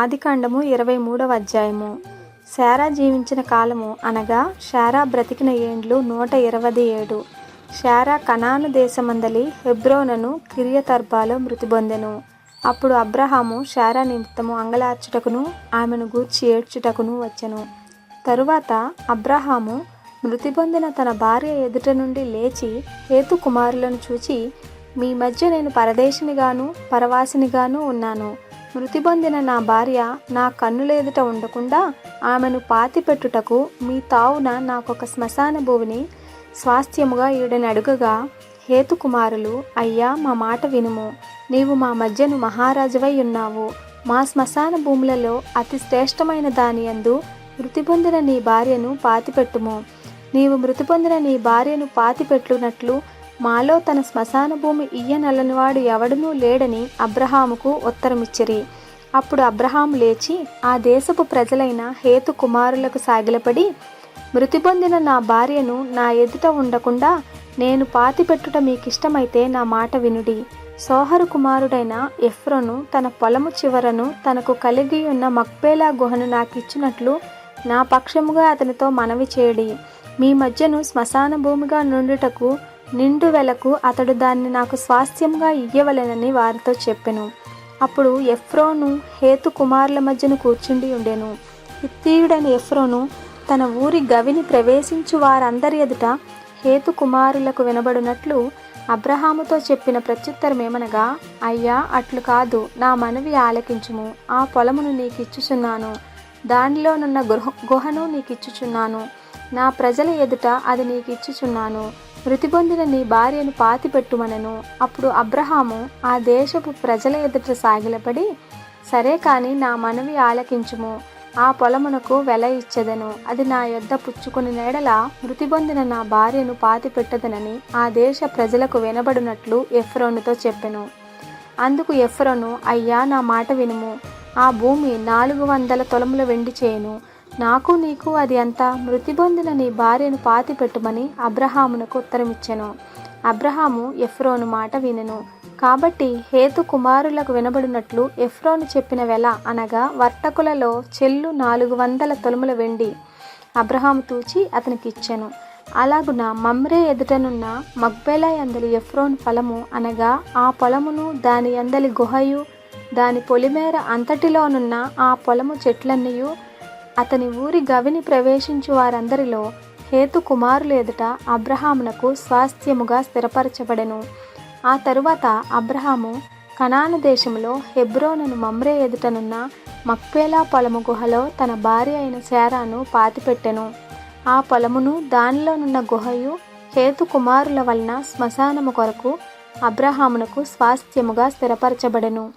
ఆదికాండము 23వ అధ్యాయము. శారా జీవించిన కాలము అనగా శారా బ్రతికిన ఏండ్లు 127. శారా కనాను దేశమందలి హెబ్రోనును కిర్యతర్బాలో మృతి పొందెను. అప్పుడు అబ్రహాము శారా నిమిత్తము అంగలార్చుటకును ఆమెను గూర్చి ఏడ్చుటకును వచ్చెను. తరువాత అబ్రహాము మృతి పొందిన తన భార్య ఎదుట నుండి లేచి హేతు కుమారులను చూచి, మీ మధ్య నేను పరదేశినిగాను పరవాసినిగాను ఉన్నాను. మృతి పొందిన నా భార్య నా కన్నుల ఎదుట ఉండకుండా ఆమెను పాతిపెట్టుటకు మీ తావున నాకొక శ్మశాన భూమిని స్వాస్థ్యముగా ఈడని అడుగగా, హేతు కుమారులు, అయ్యా మా మాట వినుము, నీవు మా మధ్యను మహారాజువై ఉన్నావు. మా శ్మశాన భూములలో అతి శ్రేష్టమైన దాని యందు మృతి పొందిన నీ భార్యను పాతిపెట్టుము. నీవు మృతి పొందిన నీ భార్యను పాతిపెట్టునట్లు మాలో తన శ్మశాన భూమి ఇయ్యనలనివాడు ఎవడునూ లేడని అబ్రహాముకు ఉత్తరమిచ్చిరి. అప్పుడు అబ్రహాము లేచి ఆ దేశపు ప్రజలైన హేతు కుమారులకు సాగిలపడి, మృతి పొందిన నా భార్యను నా ఎదుట ఉండకుండా నేను పాతిపెట్టుట మీకిష్టమైతే నా మాట వినుడి. సోహరు కుమారుడైన ఎఫ్రోను తన పొలము చివరను తనకు కలిగి ఉన్న మక్పేలా గుహను నాకిచ్చినట్లు నా పక్షముగా అతనితో మనవి చేయడి. మీ మధ్యను శ్మశాన భూమిగా నుండుటకు నిండు వెలకు అతడు దాన్ని నాకు స్వాస్థ్యంగా ఇయ్యవలెనని వారితో చెప్పెను. అప్పుడు ఎఫ్రోను హేతు కుమారుల మధ్యను కూర్చుండి ఉండెను. హిత్తీయుడైన ఎఫ్రోను తన ఊరి గవిని ప్రవేశించు వారందరి ఎదుట హేతు కుమారులకు వినబడినట్లు అబ్రహాముతో చెప్పిన ప్రత్యుత్తరమేమనగా, అయ్యా అట్లు కాదు, నా మనవి ఆలకించుము. ఆ పొలమును నీకిచ్చుచున్నాను, దానిలోనున్న గుహను నీకిచ్చుచున్నాను. నా ప్రజల ఎదుట అది నీకిచ్చుచున్నాను. మృతి పొందిన నీ భార్యను పాతిపెట్టుమనెను. అప్పుడు అబ్రహాము ఆ దేశపు ప్రజల ఎదుట సాగిలపడి, సరే కాని నా మనవి ఆలకించుము, ఆ పొలమునకు వెల ఇచ్చెదను. అది నా యొద్ద పుచ్చుకుని నెడల మృతి పొందిన నా భార్యను పాతిపెట్టదనని ఆ దేశ ప్రజలకు వినబడినట్లు ఎఫ్రోనుతో చెప్పెను. అందుకు ఎఫ్రోను, అయ్యా నా మాట వినుము, ఆ భూమి 400 తులముల వెండి చేయును. నాకు నీకు అది అంతా. మృతి పొందిన నీ భార్యను పాతిపెట్టుమని అబ్రహామునకు ఉత్తరమిచ్చెను. అబ్రహాము ఎఫ్రోను మాట వినెను. కాబట్టి హేతు కుమారులకు వినబడినట్లు ఎఫ్రోను చెప్పిన వెల అనగా వర్తకులలో చెల్లు 400 తులముల వెండి అబ్రహాము తూచి అతనికిచ్చెను. అలాగున మమ్రే ఎదుటనున్న మక్బేలా యందలి ఎఫ్రోను పొలము అనగా ఆ పొలమును దాని యందలి గుహయు దాని పొలిమేర అంతటిలోనున్న ఆ పొలము చెట్లన్నీయు అతని ఊరి గవిని ప్రవేశించు వారందరిలో హేతు కుమారుల ఎదుట అబ్రహామునకు స్వాస్థ్యముగా స్థిరపరచబడెను. ఆ తరువాత అబ్రహాము కనాను దేశములో హెబ్రోనును మమ్రే ఎదుటనున్న మక్పేలా పొలము గుహలో తన భార్య అయిన శారాను పాతిపెట్టెను. ఆ పొలమును దానిలోనున్న గుహయు హేతు కుమారుల వలన శ్మశానము కొరకు అబ్రహామునకు స్వాస్థ్యముగా స్థిరపరచబడెను.